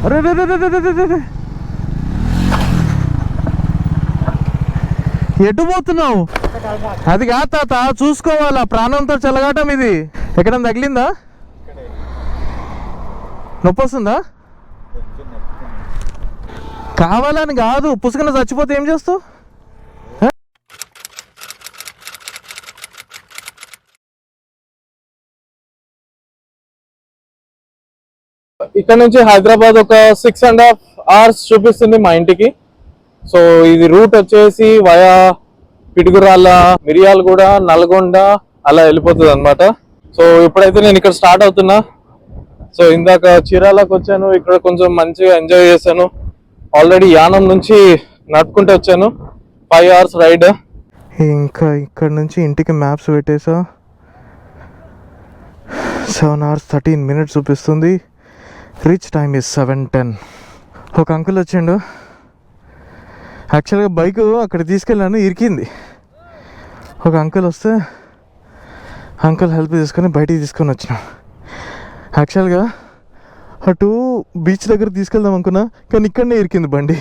అరే ఎటు పోతున్నావు? అది కాదు తాత, చూసుకోవాలా, ప్రాణంతో చెలగాటం ఇది. ఎక్కడైనా తగిలిందా? నొప్పి వస్తుందా? కావాలని కాదు, పుసుకున చచ్చిపోతే ఏం చేస్తావు? ఇక్కడ నుంచి హైదరాబాద్ ఒక 6.5 hours చూపిస్తుంది మా ఇంటికి. సో ఇది రూట్ వచ్చేసి వయా పిడుగురాళ్ళ, మిర్యాలగూడ, నల్గొండ అలా వెళ్ళిపోతుంది అనమాట. సో ఇప్పుడైతే నేను ఇక్కడ స్టార్ట్ అవుతున్నా. సో ఇందాక చీరాలకు వచ్చాను, ఇక్కడ కొంచెం మంచిగా ఎంజాయ్ చేశాను. ఆల్రెడీ యానం నుంచి నడుపుకుంటూ వచ్చాను, 5 hours రైడ్. ఇంకా ఇక్కడ నుంచి ఇంటికి మ్యాప్స్ పెట్టేసా, 7 hours 13 minutes చూపిస్తుంది. Reach time is 7:10. ఒక అంకుల్ వచ్చిండు. యాక్చువల్గా బైక్ అక్కడ తీసుకెళ్ళాను, ఇరికింది. ఒక అంకుల్ వస్తే అంకుల్ హెల్ప్ తీసుకొని బయటికి తీసుకొని వచ్చిన. యాక్చువల్గా అటు బీచ్ దగ్గర తీసుకెళ్దాం అనుకున్నా, కానీ ఇక్కడనే ఇరికింది బండి.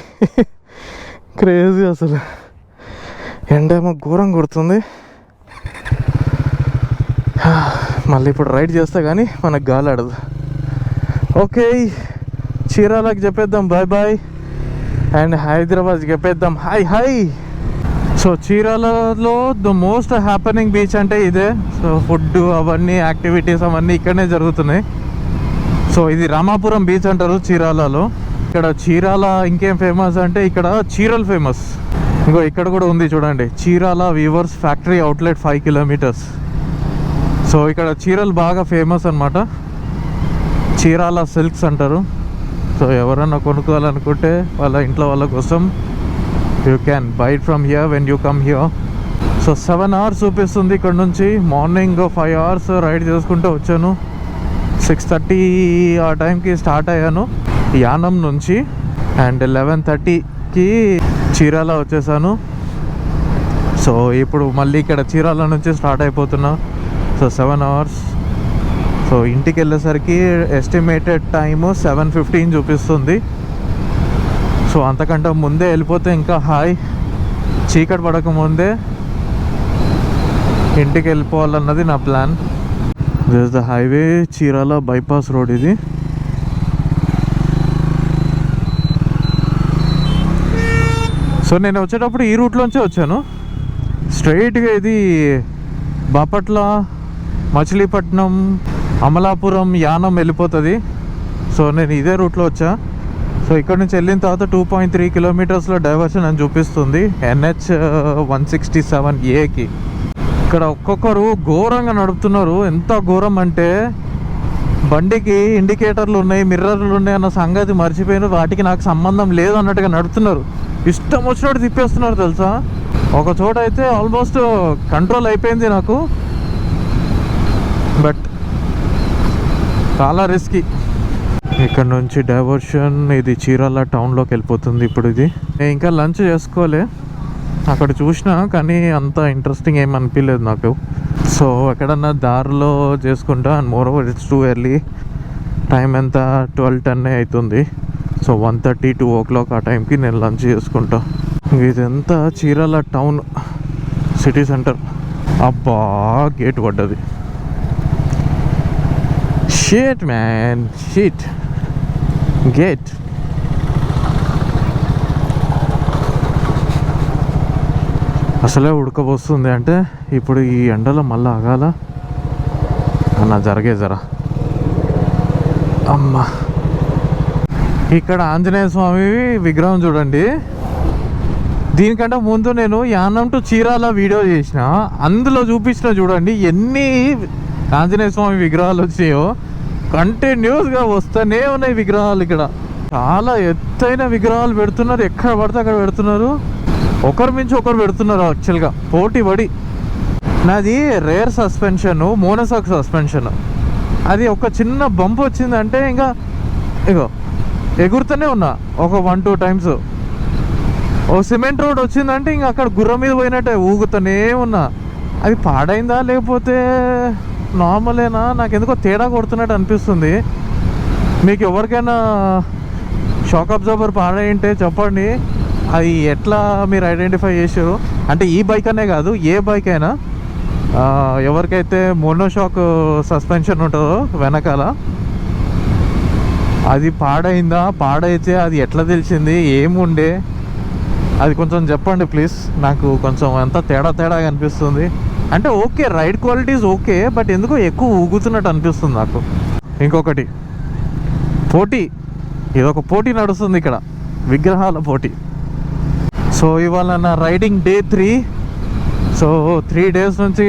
క్రేజీ అసలు. ఎండ ఏమో ఘోరం కొడుతుంది. మళ్ళీ ఇప్పుడు రైడ్ చేస్తా కానీ మనకు గాలి ఆడదు. ఓకే, చీరాలకు చెప్పేద్దాం బాయ్ బాయ్, అండ్ హైదరాబాద్ చెప్పేద్దాం హాయ్ హాయ్. సో చీరాలలో ద మోస్ట్ హ్యాపెనింగ్ బీచ్ అంటే ఇదే. సో ఫుడ్ అవన్నీ యాక్టివిటీస్ అవన్నీ ఇక్కడనే జరుగుతున్నాయి. సో ఇది రామాపురం బీచ్ అంటారు చీరాలలో. ఇక్కడ చీరాల ఇంకేం ఫేమస్ అంటే ఇక్కడ చీరలు ఫేమస్. ఇంకో ఇక్కడ కూడా ఉంది చూడండి, Chirala weavers factory outlet 5 kilometers. So ఇక్కడ చీరలు బాగా ఫేమస్ అనమాట. చీరాల సిల్క్స్ అంటారు. సో ఎవరన్నా కొనుక్కోవాలనుకుంటే వాళ్ళ ఇంట్లో వాళ్ళ కోసం you can buy it from here when you come here. So 7 hours చూపిస్తుంది ఇక్కడ నుంచి. మార్నింగ్ 5 hours రైడ్ చేసుకుంటూ వచ్చాను. 6:30 ఆ టైంకి స్టార్ట్ అయ్యాను యానం నుంచి, అండ్ 11:30కి చీరాల వచ్చేసాను. సో ఇప్పుడు మళ్ళీ ఇక్కడ చీరాల నుంచి స్టార్ట్ అయిపోతున్నా. So 7 hours. సో ఇంటికి వెళ్ళేసరికి ఎస్టిమేటెడ్ టైము 7:15 చూపిస్తుంది. సో అంతకంటే ముందే వెళ్ళిపోతే ఇంకా హాయ్, చీకటి పడక ముందే ఇంటికి వెళ్ళిపోవాలన్నది నా plan. This is the highway, Chirala bypass road ఇది. సో నేను వచ్చేటప్పుడు ఈ రూట్లోంచే వచ్చాను స్ట్రైట్గా. ఇది బాపట్ల, మచిలీపట్నం, అమలాపురం, యానం వెళ్ళిపోతుంది. సో నేను ఇదే రూట్లో వచ్చా. సో ఇక్కడ నుంచి వెళ్ళిన తర్వాత 2.3 kilometers డైవర్షన్ అని చూపిస్తుంది NH 167Aకి. ఇక్కడ ఒక్కొక్కరు ఘోరంగా నడుపుతున్నారు. ఎంత ఘోరం అంటే బండికి ఇండికేటర్లు ఉన్నాయి, మిర్రర్లు ఉన్నాయి అన్న సంగతి మర్చిపోయిన, వాటికి నాకు సంబంధం లేదు అన్నట్టుగా నడుపుతున్నారు. ఇష్టం వచ్చినట్టు తిప్పేస్తున్నారు తెలుసా. ఒక చోట అయితే ఆల్మోస్ట్ కంట్రోల్ అయిపోయింది నాకు, బట్ చాలా రిస్కీ. ఇక్కడ నుంచి డైవర్షన్ ఇది చీరాల టౌన్లోకి వెళ్ళిపోతుంది. ఇప్పుడు ఇది నేను ఇంకా లంచ్ చేసుకోలే, అక్కడ చూసినా కానీ అంత ఇంట్రెస్టింగ్ ఏం అనిపించలేదు నాకు. సో ఎక్కడన్నా దారిలో చేసుకుంటా. And more over it's too early. Time ఎంత 12:10 అవుతుంది. సో 1:30, 2 o'clock ఆ టైంకి నేను లంచ్ చేసుకుంటా. ఇదంతా చీరాల టౌన్ సిటీ సెంటర్. అబ్బా గేట్ పడ్డది. Shit man, shit gate. అసలే ఉడకపోస్తుంది. అంటే ఇప్పుడు ఈ ఎండలో మళ్ళీ ఆగాల అన్న జరిగే జరా. అమ్మా, ఇక్కడ ఆంజనేయ స్వామి విగ్రహం చూడండి. దీనికంటే ముందు నేను యానం టు చీరాల వీడియో చేసిన, అందులో చూపించిన చూడండి ఎన్ని ఆంజనేయ స్వామి విగ్రహాలు వచ్చాయో. కంటిన్యూస్గా వస్తూనే ఉన్నాయి విగ్రహాలు. ఇక్కడ చాలా ఎత్తైన విగ్రహాలు పెడుతున్నారు, ఎక్కడ పడితే అక్కడ పెడుతున్నారు. ఒకరి మించి ఒకరు పెడుతున్నారు యాక్చువల్గా పోటీ పడి. నాది రేర్ సస్పెన్షన్, మోనోసాక్ సస్పెన్షన్. అది ఒక చిన్న బంప్ వచ్చిందంటే ఇంకా ఇగో ఎగురుతూనే ఉన్నా ఒక 1-2 times. ఓ సిమెంట్ రోడ్ వచ్చిందంటే ఇంకా అక్కడ గుర్రం మీద పోయినట్టే ఊగుతూనే ఉన్నా. అది పాడైందా లేకపోతే నార్మలేనా, నాకు ఎందుకో తేడా కొడుతున్నట్టు అనిపిస్తుంది. మీకు ఎవరికైనా షాక్ అబ్జర్వర్ పాడైంటే చెప్పండి, అది ఎట్లా మీరు ఐడెంటిఫై చేసారు? అంటే ఈ బైక్ అనే కాదు, ఏ బైక్ అయినా ఎవరికైతే మోనోషాక్ సస్పెన్షన్ ఉంటుందో వెనకాల, అది పాడైందా, పాడైతే అది ఎట్లా తెలిసింది, ఏముండే అది కొంచెం చెప్పండి ప్లీజ్. నాకు కొంచెం అంత తేడాగా అనిపిస్తుంది. అంటే okay, ride qualities okay, but ఎందుకో ఎక్కువ ఊగుతున్నట్టు అనిపిస్తుంది నాకు. ఇంకొకటి పోటీ, ఇదొక పోటీ నడుస్తుంది ఇక్కడ, విగ్రహాల పోటీ. సో ఇవాళ నా రైడింగ్ డే 3. సో 3 days నుంచి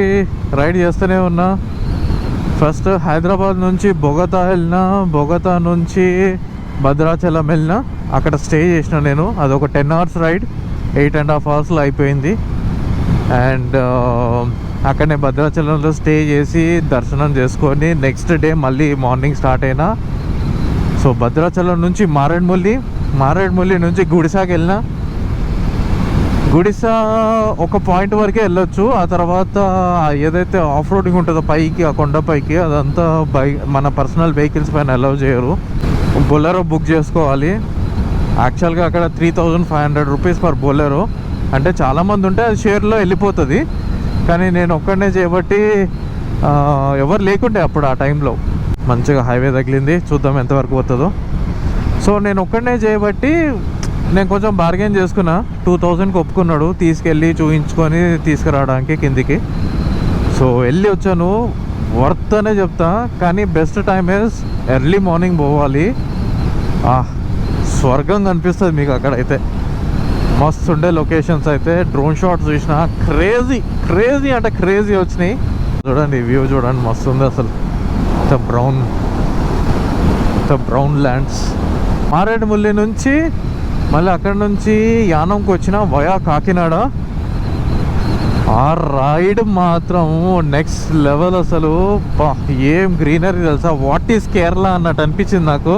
రైడ్ చేస్తూనే ఉన్నా. ఫస్ట్ హైదరాబాద్ నుంచి బొగతా వెళ్ళినా, బొగతా నుంచి భద్రాచలం వెళ్ళినా, అక్కడ స్టే చేసిన నేను. అదొక 10 hours రైడ్, 8.5 hours అయిపోయింది. అండ్ అక్కడనే భద్రాచలంలో స్టే చేసి దర్శనం చేసుకొని నెక్స్ట్ డే మళ్ళీ మార్నింగ్ స్టార్ట్ అయినా. సో భద్రాచలం నుంచి మారేడుమల్లి నుంచి గుడిసాకి వెళ్ళినా. గుడిసా ఒక పాయింట్ వరకే వెళ్ళొచ్చు, ఆ తర్వాత ఏదైతే ఆఫ్ రోడింగ్ ఉంటుందో పైకి, ఆ కొండపైకి, అదంతా మన పర్సనల్ వెహికల్స్ పైన అలౌ చేయరు. బొలెరో బుక్ చేసుకోవాలి. యాక్చువల్గా అక్కడ 3500 రూపీస్ పర్ బొలెరో. అంటే చాలామంది ఉంటే అది షేర్లో వెళ్ళిపోతుంది, కానీ నేను ఒక్కడనే చేయబట్టి ఎవరు లేకుండే అప్పుడు ఆ టైంలో. మంచిగా హైవే తగిలింది, చూద్దాం ఎంతవరకు పోతుందో. సో నేను ఒక్కడనే చేయబట్టి నేను కొంచెం బార్గెన్ చేసుకున్నా. 2000కి ఒప్పుకున్నాడు తీసుకెళ్ళి చూయించుకొని తీసుకురావడానికి కిందికి. సో వెళ్ళి వచ్చాను. వర్త్ అనే చెప్తా, కానీ best time is early morning పోవాలి. స్వర్గం కనిపిస్తుంది మీకు అక్కడైతే. మస్తు ఉండే లొకేషన్స్ అయితే. డ్రోన్ షాట్స్ చూసిన క్రేజీ అంటే క్రేజీ వచ్చినాయి. చూడండి వ్యూ చూడండి, మస్తు ఉంది అసలు. Brown lands. మారేడుమల్లి నుంచి మళ్ళీ అక్కడ నుంచి యానంకి వచ్చిన వయా కాకినాడ. ఆ రైడ్ మాత్రం నెక్స్ట్ లెవెల్ అసలు. ఏం గ్రీనరీ తెలుసా, వాట్ ఈస్ కేరళ అన్నట్టు అనిపించింది నాకు.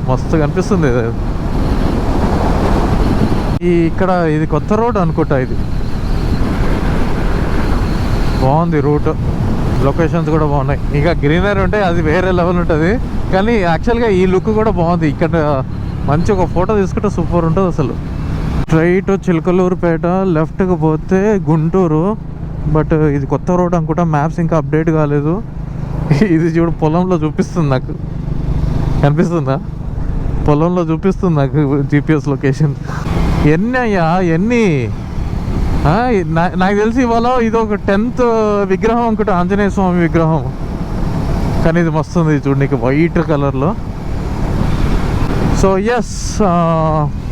మస్తు కనిపిస్తుంది. ఇక్కడ ఇది కొత్త రోడ్ అనుకుంటా. ఇది బాగుంది రూట్, లొకేషన్స్ కూడా బాగున్నాయి. ఇంకా గ్రీనరీ ఉంటే అది వేరే లెవెల్ ఉంటుంది, కానీ యాక్చువల్గా ఈ లుక్ కూడా బాగుంది. ఇక్కడ మంచి ఒక ఫోటో తీసుకుంటే సూపర్ ఉంటుంది అసలు. స్ట్రైట్ చిలకలూరుపేట, లెఫ్ట్కి పోతే గుంటూరు. బట్ ఇది కొత్త రోడ్ అనుకుంటా, మ్యాప్స్ ఇంకా అప్డేట్ కాలేదు. ఇది చూడు పొలంలో చూపిస్తుంది నాకు, కనిపిస్తుందా? పొలంలో చూపిస్తుంది నాకు GPS లొకేషన్. ఎన్ని అయ్యా ఎన్ని? నాకు తెలిసి ఇవాళ ఇది ఒక 10th విగ్రహం అనుకుంటా, ఆంజనేయ స్వామి విగ్రహం. కానీ ఇది మస్తుంది చూడండి, వైట్ కలర్లో. సో ఎస్,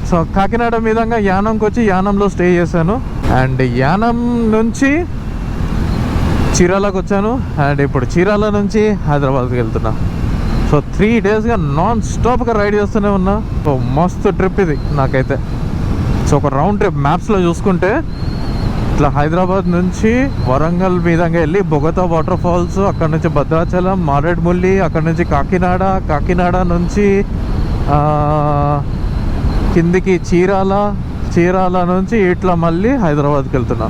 సో కాకినాడ మీదంగా యానంకి వచ్చి యానంలో స్టే చేశాను. అండ్ యానం నుంచి చీరాలకు వచ్చాను. అండ్ ఇప్పుడు చీరాల నుంచి హైదరాబాద్కి వెళ్తున్నా. సో 3 daysగా నాన్ స్టాప్గా రైడ్ చేస్తూనే ఉన్నా. సో మస్తు ట్రిప్ ఇది నాకైతే. సో ఒక రౌండ్ ట్రిప్ మ్యాప్స్లో చూసుకుంటే ఇట్లా హైదరాబాద్ నుంచి వరంగల్ మీదంగా వెళ్ళి బొగతా వాటర్ ఫాల్స్, అక్కడ నుంచి భద్రాచలం, మారేడుమల్లి, అక్కడ నుంచి కాకినాడ నుంచి కిందికి చీరాల నుంచి ఇట్లా మళ్ళీ హైదరాబాద్కి వెళ్తున్నా.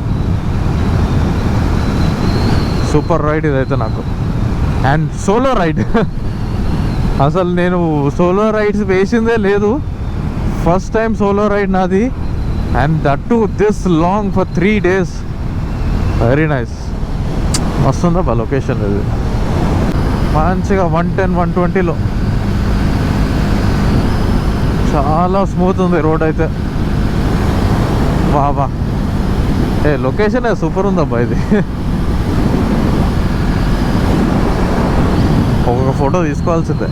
సూపర్ రైడ్ ఇదైతే నాకు. And solo ride. అసలు నేను సోలో రైడ్స్ వేసిందే లేదు, ఫస్ట్ టైం సోలో రైడ్ నాది. And that to this long for 3 days. Very nice. వస్తుందా బా లొకేషన్ ఇది మంచిగా 110-120లో చాలా స్మూత్ ఉంది రోడ్ అయితే. వా లొకేషన్ సూపర్ ఉందబ్బా ఇది. ఒక ఫోటో తీసుకోవాల్సిందే,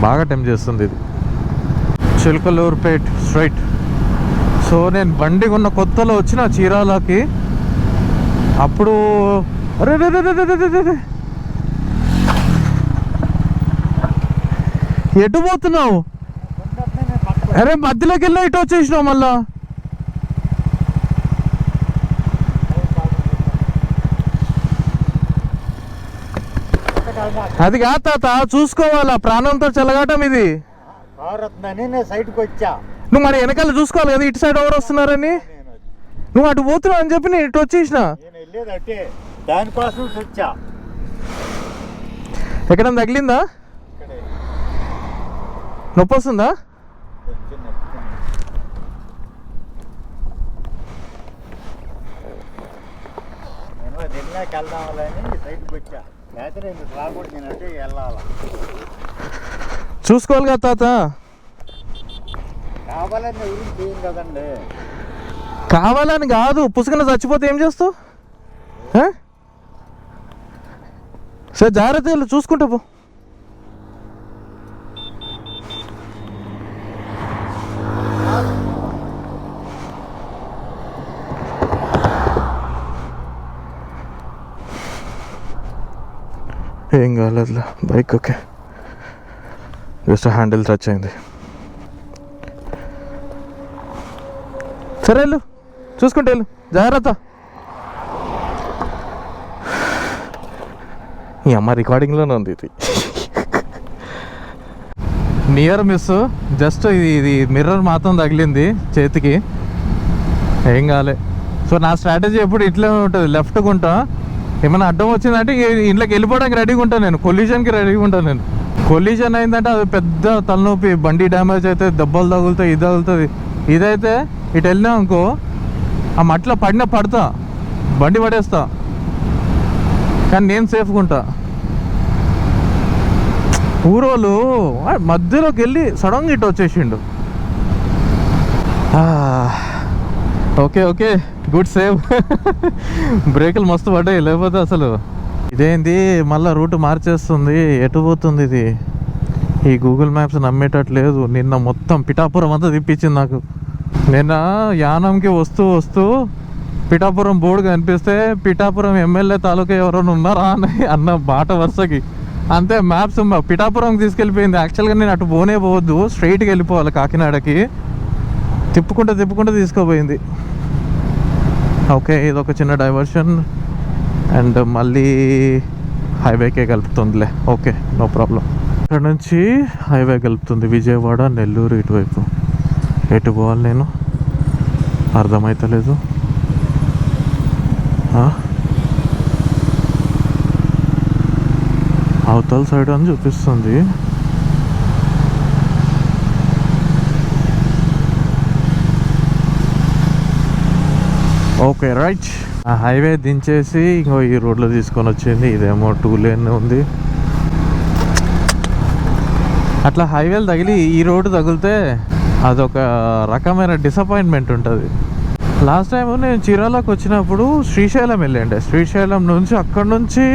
బాగా టెంప్ట్ చేస్తుంది ఇది. చిలకలూరుపేట స్ట్రైట్. సో నేను బండి కొన్న కొత్తలో వచ్చిన చీరాలకి, అప్పుడు అరే ఎటు పోతున్నావు? అరే మధ్యలోకి వెళ్ళా, ఇటు వచ్చేసినావు మళ్ళా. అది కాదు తాత, చూసుకోవాలా, ప్రాణంతో చెలగాటం ఇది. నువ్వు మరి వెనకాల చూసుకోవాలి కదా, ఇటు సైడ్ ఎవరు వస్తున్నారని. నువ్వు అటు పోతున్నావు అని చెప్పి నేను ఇటు వచ్చేసిన. ఎక్కడ తగిలిందా? నొప్పి వస్తుందా? చూసుకోవాలి కదా తాత. కావాలని కాదు, పుసుకున చచ్చిపోతే ఏం చేస్తావు? సరే జాగ్రత్తగా చూసుకుంటా పో. ఏం కాలేదులే, bike okay, just handle touch అయింది. సరే వెళ్ళు, చూసుకుంటే వెళ్ళు, జాగ్రత్త. ఈ అమ్మ రికార్డింగ్లోనే ఉంది ఇది. నియర్ మిస్, జస్ట్ ఇది మిర్రర్ మాత్రం తగిలింది చేతికి, ఏం కాలే. సో నా స్ట్రాటజీ ఎప్పుడు ఇట్లే ఉంటుంది, లెఫ్ట్ గుంటా, ఏమైనా అడ్డం వచ్చిందంటే ఇంట్లోకి వెళ్ళిపోవడానికి రెడీగా ఉంటాను నేను, కొల్యూషన్కి రెడీగా ఉంటాను నేను. కొల్యూషన్ అయిందంటే అది పెద్ద తలనొప్పి, బండి డ్యామేజ్ అయితే, దెబ్బలు తగులుతాయి, ఇది తగులుతుంది. ఇదైతే ఇటు వెళ్ళినా అనుకో, ఆ మట్టిలో పడతా, బండి పడేస్తా, కానీ నేను సేఫ్గా ఉంటా. ఊరోళ్ళు మధ్యలోకి వెళ్ళి సడన్గా ఇటు వచ్చేసిండు. Okay okay, good save. బ్రేకులు మస్తు పడ్డాయి, లేకపోతే అసలు ఇదేంటి మళ్ళీ రూట్ మార్చేస్తుంది, ఎటు పోతుంది ఇది? ఈ గూగుల్ మ్యాప్స్ నమ్మేటట్లేదు. నిన్న మొత్తం పిఠాపురం అంతా తిప్పించింది నాకు. నిన్న యానంకి వస్తూ పిఠాపురం బోర్డు కనిపిస్తే పిఠాపురం ఎమ్మెల్యే తాలూకా ఎవరైనా ఉన్నారా అని అన్న బాట వరుసకి, అంతే మ్యాప్స్ పిఠాపురంకి తీసుకెళ్ళిపోయింది. యాక్చువల్గా నేను అటు పోవద్దు, స్ట్రైట్గా వెళ్ళిపోవాలి కాకినాడకి, తిప్పుకుంటూ తీసుకోపోయింది. ఓకే, ఇదొక చిన్న డైవర్షన్ అండ్ మళ్ళీ హైవేకే కలుపుతుందిలే. Okay, no problem. ఇక్కడ నుంచి హైవే కలుపుతుంది, విజయవాడ నెల్లూరు ఇటువైపు. ఎటు పోవాలి నేను అర్థమవుతలేదు. అవతల సైడ్ అని చూపిస్తుంది. ఓకే రైట్, ఆ హైవే దించేసి ఇంకో ఈ రోడ్లో తీసుకొని వచ్చింది. ఇదేమో 2 లేన్ ఉంది. అట్లా హైవేలు తగిలి ఈ రోడ్డు తగిలితే అదొక రకమైన డిసప్పాయింట్మెంట్ ఉంటుంది. లాస్ట్ టైం నేను చీరాలకు వచ్చినప్పుడు శ్రీశైలం వెళ్ళండి, శ్రీశైలం నుంచి అక్కడి నుంచి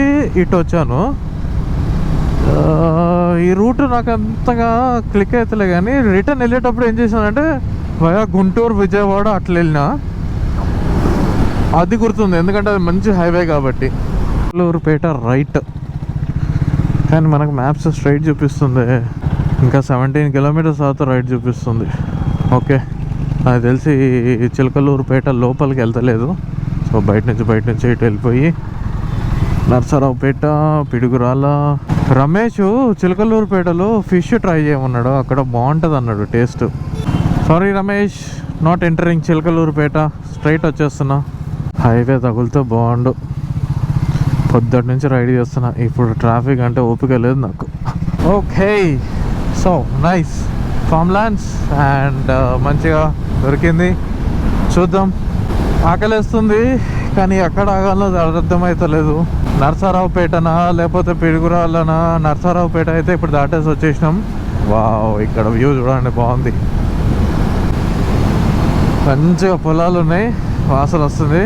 ఇటు వచ్చాను. ఈ రూట్ నాకు అంతగా క్లిక్ అవుతలే, కానీ రిటర్న్ వెళ్ళేటప్పుడు ఏం చేశానంటే వయా గుంటూరు విజయవాడ అట్లా వెళ్ళినా, అది గుర్తుంది ఎందుకంటే అది మంచి హైవే కాబట్టి. నెల్లూరుపేట రైట్, కానీ మనకు మ్యాప్స్ స్ట్రైట్ చూపిస్తుంది. ఇంకా 17 కిలోమీటర్స్ తర్వాత రైట్ చూపిస్తుంది. ఓకే, నాకు తెలిసి చిలకలూరుపేట లోపలికి వెళ్తలేదు. సో బయట నుంచి ఇటు వెళ్ళిపోయి నర్సరావుపేట, పిడుగురాల. రమేష్ చిలకలూరుపేటలో ఫిష్ ట్రై చేయమన్నాడు, అక్కడ బాగుంటుంది అన్నాడు taste. Sorry Ramesh, not entering Chilakaluripet, straight వచ్చేస్తున్నా. హైవే తగులుతూ బాగుండు. పొద్దుటి నుంచి రైడ్ చేస్తున్నా, ఇప్పుడు ట్రాఫిక్ అంటే ఓపిక లేదు నాకు. Okay, so nice form lands and మంచిగా దొరికింది. చూద్దాం, ఆకలేస్తుంది కానీ ఎక్కడ ఆగాలో అర్థమవుతలేదు. నర్సరావుపేటనా లేకపోతే పిడుగురాలనా? నర్సరావుపేట అయితే ఇప్పుడు దాటేసి వచ్చేసినాం. వావ్, ఇక్కడ వ్యూ చూడండి, బాగుంది, మంచిగా పొలాలు ఉన్నాయి, వాసన వస్తుంది.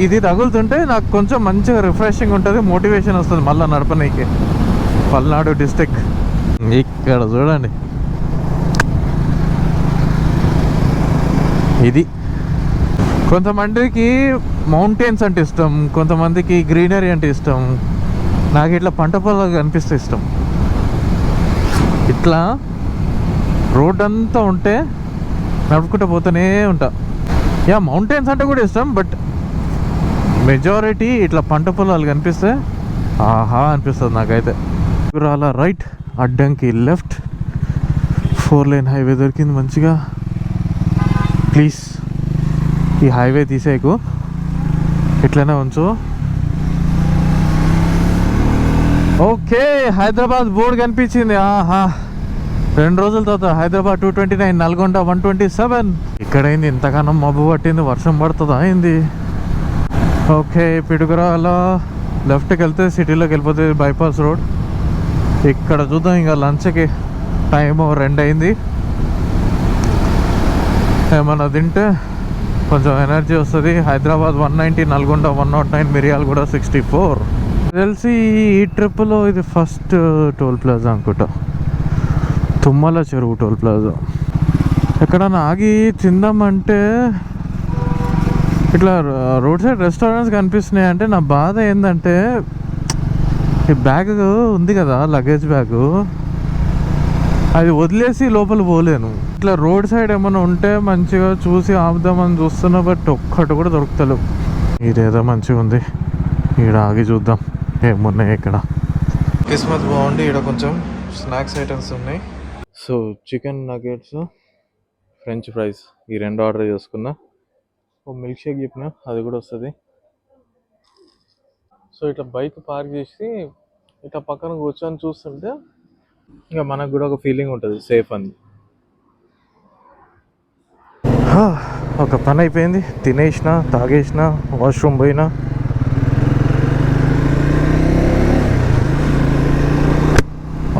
ఇది తగులుతుంటే నాకు కొంచెం మంచిగా రిఫ్రెషింగ్ ఉంటుంది, మోటివేషన్ వస్తుంది మళ్ళీ నడపనీకి. పల్నాడు డిస్టిక్ ఇక్కడ చూడండి, ఇది కొంతమందికి మౌంటైన్స్ అంటే ఇష్టం, కొంతమందికి గ్రీనరీ అంటే ఇష్టం. నాకు ఇట్లా పంట పొలాలు కనిపిస్తే ఇష్టం. ఇట్లా రోడ్ అంతా ఉంటే నడుపుకుంటూ పోతూనే ఉంటా. యా, మౌంటైన్స్ అంటే కూడా ఇష్టం, బట్ మెజారిటీ ఇట్లా పంట పొలాలు కనిపిస్తే ఆహా అనిపిస్తుంది నాకైతే. అలా రైట్, అడ్డంకి లెఫ్ట్, 4 లేన్ హైవే దొరికింది మంచిగా. ప్లీజ్ ఈ హైవే తీసేయకు, ఇట్లనే ఉంచు. ఓకే, హైదరాబాద్ బోర్డు కనిపించింది. ఆహా, 2 రోజుల తర్వాత హైదరాబాద్ 229, నల్గొండ 127. ఇక్కడైంది ఇంతగానో మబ్బు పట్టింది, వర్షం పడుతుందా అయింది. ఓకే, పిడుగురాల లెఫ్ట్కి వెళ్తే సిటీలోకి వెళ్ళిపోతుంది, బైపాస్ రోడ్. ఇక్కడ చూద్దాం, ఇంకా లంచ్కి టైము 2 అయింది. ఏమన్నా తింటే కొంచెం ఎనర్జీ వస్తుంది. హైదరాబాద్ 190, నల్గొండ 109, మిరియాలు కూడా 64. తెలిసి ఈ ట్రిప్లో ఇది ఫస్ట్ టోల్ ప్లాజా అనుకుంటా, తుమ్మల చెరువు టోల్ ప్లాజా. ఎక్కడన్నా ఆగి తిందామంటే ఇట్లా రోడ్ సైడ్ రెస్టారెంట్స్ కనిపిస్తున్నాయి. అంటే నా బాధ ఏంటంటే ఈ బ్యాగ్ ఉంది కదా, లగేజ్ బ్యాగు, అది వదిలేసి లోపల పోలేను. ఇట్లా రోడ్ సైడ్ ఏమైనా ఉంటే మంచిగా చూసి ఆపుదామని చూస్తున్నా, బట్ ఒక్కటి కూడా దొరుకుతలేవు. ఇదేదో మంచిగా ఉంది, ఇక్కడ ఆగి చూద్దాం ఏమున్నాయి ఇక్కడ. కిస్మత్ బాగుండి ఇక్కడ కొంచెం స్నాక్స్ ఐటమ్స్ ఉన్నాయి. So chicken nuggets, French fries, ఈ 2 ఆర్డర్ చేసుకున్నా. ఓ మిల్క్ షేక్ చెప్పిన, అది కూడా వస్తుంది. సో ఇట్లా బైక్ పార్క్ చేసి ఇట్లా పక్కన కూర్చొని చూస్తుంటే ఇంకా మనకు కూడా ఒక ఫీలింగ్ ఉంటుంది, సేఫ్ అని. ఒక పని అయిపోయింది, తినేసిన, తాగేసిన, వాష్రూమ్ పోయినా.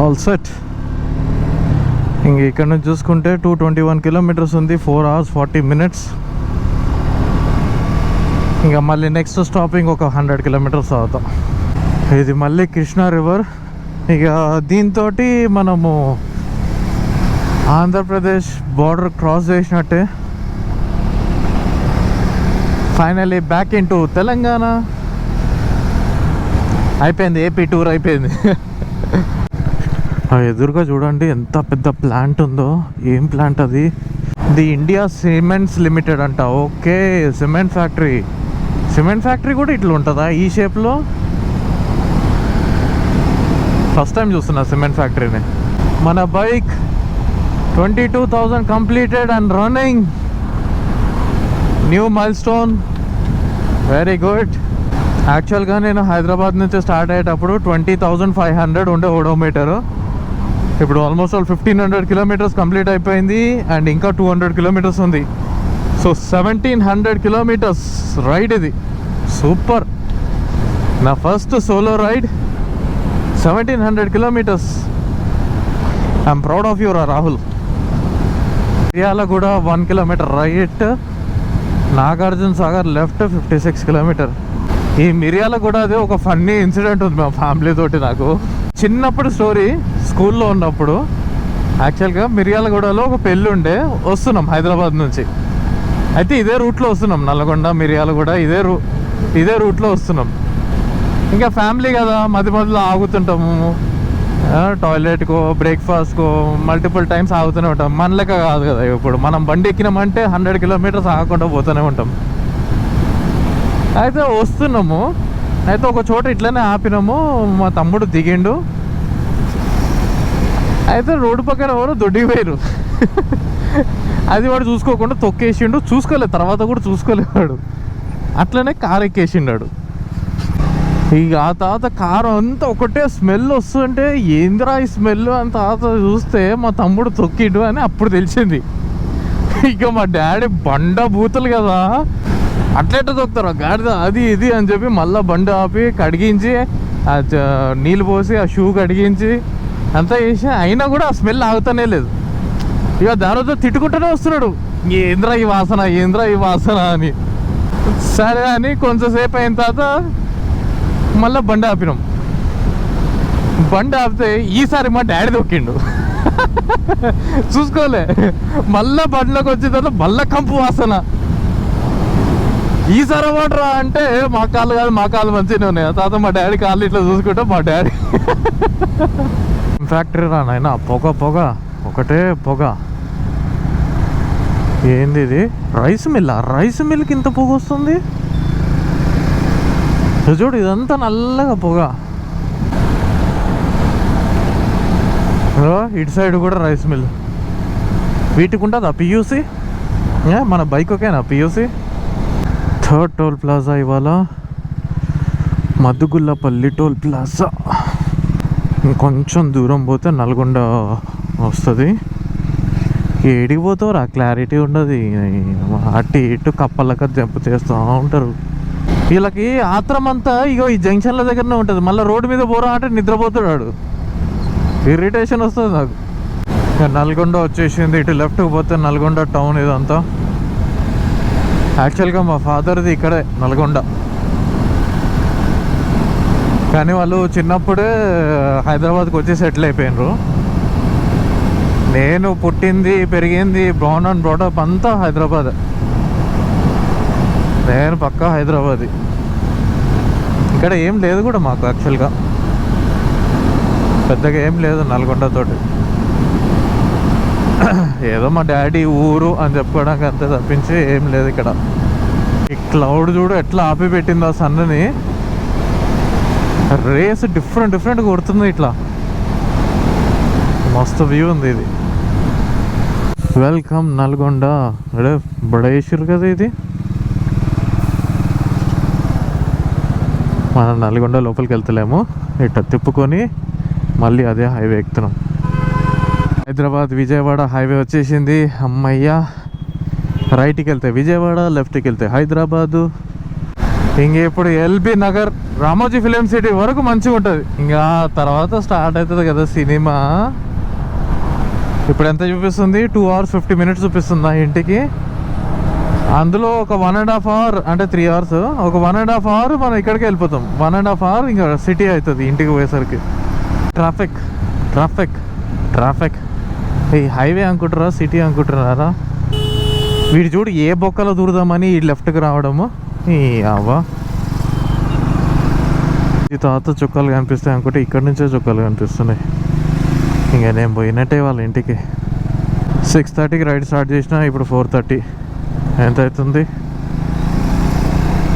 All set. ఇంక ఇక్కడ నుంచి చూసుకుంటే 221 కిలోమీటర్స్ ఉంది, 4 hours 40 minutes. ఇంకా మళ్ళీ నెక్స్ట్ స్టాపింగ్ ఒక 100 కిలోమీటర్స్ అవుతాం. ఇది మళ్ళీ కృష్ణా రివర్. ఇక దీంతో మనము ఆంధ్రప్రదేశ్ బార్డర్ క్రాస్ చేసినట్టే. Finally back in to Telangana. అయిపోయింది, ఏపీ టూర్ అయిపోయింది. ఎదురుగా చూడండి ఎంత పెద్ద ప్లాంట్ ఉందో. ఏం ప్లాంట్ అది? ది ఇండియా సిమెంట్స్ లిమిటెడ్ అంట. Okay, cement factory. Cement factory కూడా ఇట్లా ఉంటుందా ఈ షేప్లో? ఫస్ట్ టైం చూస్తున్నా సిమెంట్ ఫ్యాక్టరీని. మన bike 22,000 completed and running. New mile stone, very good. యాక్చువల్గా నేను హైదరాబాద్ నుంచి స్టార్ట్ అయ్యేటప్పుడు 20,500 ఉండే ఓడోమీటరు. ఇప్పుడు ఆల్మోస్ట్ 1,500 కిలోమీటర్స్ కంప్లీట్ అయిపోయింది అండ్ ఇంకా 200 కిలోమీటర్స్ ఉంది. సో 1,700 కిలోమీటర్స్ రైడ్ ఇది. సూపర్. నా first solo ride 1,700 kilometres. I'm proud of your Rahul. Miryalaguda 1 kilometre right, Nagarjuna Sagar left 56 kilometre. ఈ మిర్యాలగూడ అదే ఒక ఫన్నీ ఇన్సిడెంట్ ఉంది మా ఫ్యామిలీ తోటి. నాకు చిన్నప్పుడు స్టోరీ, స్కూల్లో ఉన్నప్పుడు యాక్చువల్గా మిర్యాలగూడలో ఒక పెళ్ళి ఉండే, వస్తున్నాం హైదరాబాద్ నుంచి. అయితే ఇదే రూట్లో వస్తున్నాం, నల్గొండ మిర్యాలగూడ ఇదే రూట్లో వస్తున్నాం. ఇంకా ఫ్యామిలీ కదా, మధ్యలో ఆగుతుంటాము, టాయిలెట్కో బ్రేక్ఫాస్ట్కో మల్టిపుల్ టైమ్స్ ఆగుతూనే ఉంటాం. మన లెక్క కాదు కదా, ఇప్పుడు మనం బండి ఎక్కినామంటే 100 కిలోమీటర్స్ ఆగకుండా పోతూనే ఉంటాం. అయితే వస్తున్నాము, అయితే ఒక చోట ఇట్లనే ఆపినాము. మా తమ్ముడు దిగిండు. అయితే రోడ్డు పక్కన ఎవరు దొడ్డిపోయారు. అది వాడు చూసుకోకుండా తొక్కేసిండు. చూసుకోలేదు, తర్వాత కూడా చూసుకోలేవాడు. అట్లనే కారు ఎక్కేసిండాడు. ఇక ఆ తర్వాత కారు అంతా ఒకటే స్మెల్ వస్తుంటే ఏందిరా ఈ స్మెల్ అని తర్వాత చూస్తే మా తమ్ముడు తొక్కిండు అని అప్పుడు తెలిసింది. ఇక మా డాడీ బండ బూతులు కదా, అట్లెట్ట తొక్కుతారు గాడిద అది ఇది అని చెప్పి మళ్ళీ బండి ఆపి కడిగించి నీళ్ళు పోసి ఆ షూ కడిగించి అంతా చేసి, అయినా కూడా ఆ స్మెల్ ఆగుతానే లేదు. ఇక దానితో తిట్టుకుంటూనే వస్తున్నాడు, ఏంద్రా ఈ వాసన, ఏంద్రా ఈ వాసన అని. సరే అని కొంచెంసేపు అయిన తర్వాత మళ్ళీ బండి ఆపినాం. బండి ఆపితే ఈసారి మా డాడీ తొక్కిండు. చూసుకోలే, మళ్ళా బండిలోకి వచ్చిన తర్వాత మళ్ళా కంపు వాసన. ఈసారి అవ్వడరా అంటే మా కాళ్ళు కాదు, మా కాళ్ళు మంచిగానే ఉన్నాయి. ఆ తర్వాత మా డాడీ కాళ్ళు ఇట్లా చూసుకుంటే మా డాడీ ఫ్యాక్టరీ రా నాయన, పొగ ఒకటే పొగ. ఏంది ఇది? Rice mill. రైస్ మిల్కి ఇంత పొగ వస్తుంది చూడు, ఇదంతా నల్లగా పొగ. ఇటు సైడ్ కూడా రైస్ మిల్. వీటికి ఉంటుందా పియూసి? మన బైక్ ఓకేనా పియూసి? థర్డ్ టోల్ ప్లాజా ఇవాళ మద్దుగుల్లపల్లి టోల్ ప్లాజా. ఇంకొంచెం దూరం పోతే నల్గొండ వస్తుంది. ఏడికి పోతారు, ఆ క్లారిటీ ఉండదు. అటు ఇటు కప్పలక జంప్ చేస్తూ ఉంటారు. వీళ్ళకి ఆత్రం అంతా ఇగో ఈ జంక్షన్ల దగ్గరనే ఉంటుంది. మళ్ళీ రోడ్డు మీద పోరా అంటే నిద్రపోతాడు. ఇరిటేషన్ వస్తుంది నాకు. నల్గొండ వచ్చేసింది. ఇటు లెఫ్ట్కి పోతే నల్గొండ టౌన్ ఇదంతా. యాక్చువల్గా మా ఫాదర్ది ఇక్కడే నల్గొండ, కానీ వాళ్ళు చిన్నప్పుడే హైదరాబాద్కి వచ్చి సెటిల్ అయిపోయినారు. నేను పుట్టింది పెరిగింది బోర్న్ అండ్ బ్రాటప్ అంతా హైదరాబాద్. నేను పక్కా హైదరాబాదీ. ఇక్కడ ఏం లేదు కూడా మాకు యాక్చువల్గా పెద్దగా ఏం లేదు నల్గొండతోటి. ఏదో మా డాడీ ఊరు అని చెప్పుకోవడానికి అంతే తప్పించి ఏం లేదు ఇక్కడ. ఈ క్లౌడ్ చూడు ఎట్లా ఆపి పెట్టిందో సన్నని. రేస్ డిఫరెంట్ కొడుతుంది ఇట్లా. మస్తు వ్యూ ఉంది ఇది. వెల్కమ్ నల్గొండ. అడే బడేసిరు కదా ఇది. మనం నల్గొండ లోపలికి వెళ్తలేము, ఇట్లా తిప్పుకొని మళ్ళీ అదే హైవే ఎక్కుతున్నాం. హైదరాబాద్ విజయవాడ హైవే వచ్చేసింది. అమ్మయ్య. రైట్కి వెళ్తే విజయవాడ, లెఫ్ట్కి వెళ్తే హైదరాబాదు. ఇంక ఇప్పుడు LB Nagar Ramoji film city వరకు మంచిగా ఉంటుంది. ఇంకా తర్వాత స్టార్ట్ అవుతుంది కదా సినిమా. ఇప్పుడు ఎంత చూపిస్తుంది? 2 hours 50 minutes చూపిస్తుంది ఇంటికి. అందులో ఒక 1.5 hour అంటే 3 hours, ఒక 1.5 hour మనం ఇక్కడికి వెళ్ళిపోతాం. 1.5 hour ఇంకా సిటీ అవుతుంది ఇంటికి పోయేసరికి. ట్రాఫిక్. ఈ హైవే అనుకుంటారా సిటీ అనుకుంటున్నారా? వీడు చూడు ఏ బొక్కలో దూరదామని ఈ లెఫ్ట్కి రావడము. ఈ అవ్వ ఈ తర్వాత చుక్కలు కనిపిస్తాయి అనుకుంటే ఇక్కడ నుంచే చుక్కలు కనిపిస్తున్నాయి. ఇంకా నేను పోయినట్టే వాళ్ళ ఇంటికి. 6:30కి రైడ్ స్టార్ట్ చేసిన, ఇప్పుడు 4:30. ఎంత అవుతుంది?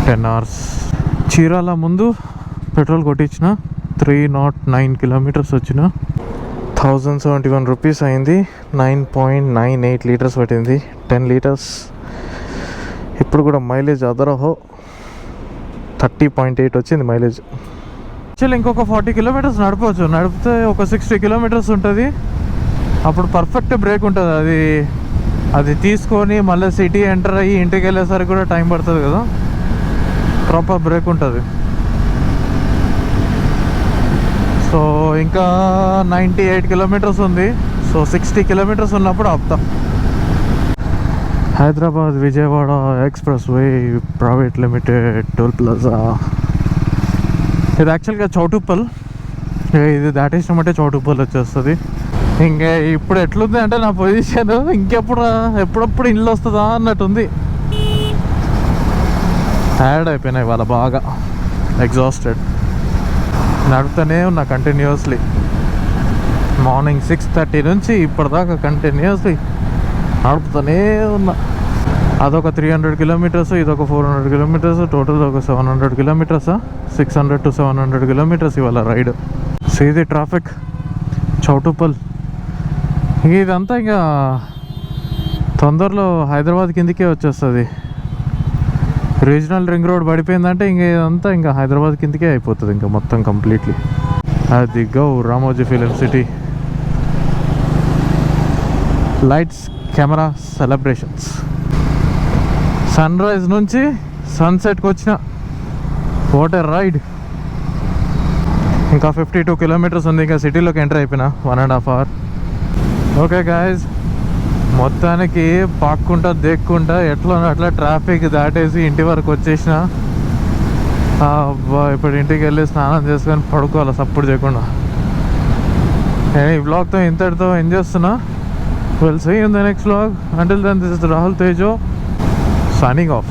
10 hours. చీరాల ముందు పెట్రోల్ కొట్టించిన 309 kilometers వచ్చిన 1071 rupees అయింది. 9.98 liters పట్టింది. 10 liters. ఇప్పుడు కూడా మైలేజ్ అదరహో 30.8 వచ్చింది మైలేజ్. యాక్చువల్లీ ఇంకొక 40 kilometers నడపవచ్చు. నడిపితే ఒక 60 kilometers ఉంటుంది. అప్పుడు పర్ఫెక్ట్ బ్రేక్ ఉంటుంది. అది తీసుకొని మళ్ళీ సిటీ ఎంటర్ అయ్యి ఇంటికి వెళ్ళేసరికి కూడా టైం పడుతుంది కదా. ప్రాపర్ బ్రేక్ ఉంటుంది. సో ఇంకా 98 kilometers ఉంది. సో 60 kilometers ఉన్నప్పుడు ఆపుతా. Hyderabad Vijayawada expressway private limited toll plaza. ఇది యాక్చువల్గా చౌటుప్పల్. ఇది దాటేసినామంటే చౌటుప్పల్ వచ్చేస్తుంది. ఇంకా ఇప్పుడు ఎట్లుంది అంటే నా పొజిషన్ ఎప్పుడప్పుడు ఇల్లు వస్తుందా అన్నట్టుంది. టైర్డ్ అయిపోయినాయి వాళ్ళ బాగా, ఎగ్జాస్టెడ్. నడుపుతూనే ఉన్నా కంటిన్యూస్లీ. మార్నింగ్ 6:30 నుంచి ఇప్పటిదాకా కంటిన్యూస్లీ నడుపుతూనే ఉన్నా. అదొక 300 kilometers, ఇదొక 400 kilometers, టోటల్ ఒక 700 kilometers. 600 to 700 kilometers ఇవాళ రైడ్. సీది ట్రాఫిక్ చౌటుప్పల్. ఇదంతా ఇంకా తొందరలో హైదరాబాద్ కిందకే వచ్చేస్తుంది. రీజనల్ రింగ్ రోడ్ పడిపోయిందంటే ఇంక ఇదంతా ఇంకా హైదరాబాద్ కిందకే అయిపోతుంది ఇంకా మొత్తం కంప్లీట్లీ. అది గో Ramoji film city. Lights camera celebrations. Sunrise నుంచి సన్సెట్కి వచ్చిన వాట్ ఏ రైడ్. ఇంకా 52 kilometers ఉంది. ఇంకా సిటీలోకి ఎంటర్ అయిపోయినా 1.5 hour. ఓకే గాయస్, మొత్తానికి పాక్కుంటా దేక్కుంటా ఎట్లా అట్లా ట్రాఫిక్ దాటేసి ఇంటి వరకు వచ్చేసిన. ఇప్పుడు ఇంటికి వెళ్ళి స్నానం చేసుకొని పడుకోవాలి సపోర్ట్ చేయకుండా. నేను ఈ వ్లాగ్తో ఇంతటితో ఎంజాయ్ చేస్తున్నా. Will see in the next vlog. Until then this is Rahul Tejo signing off.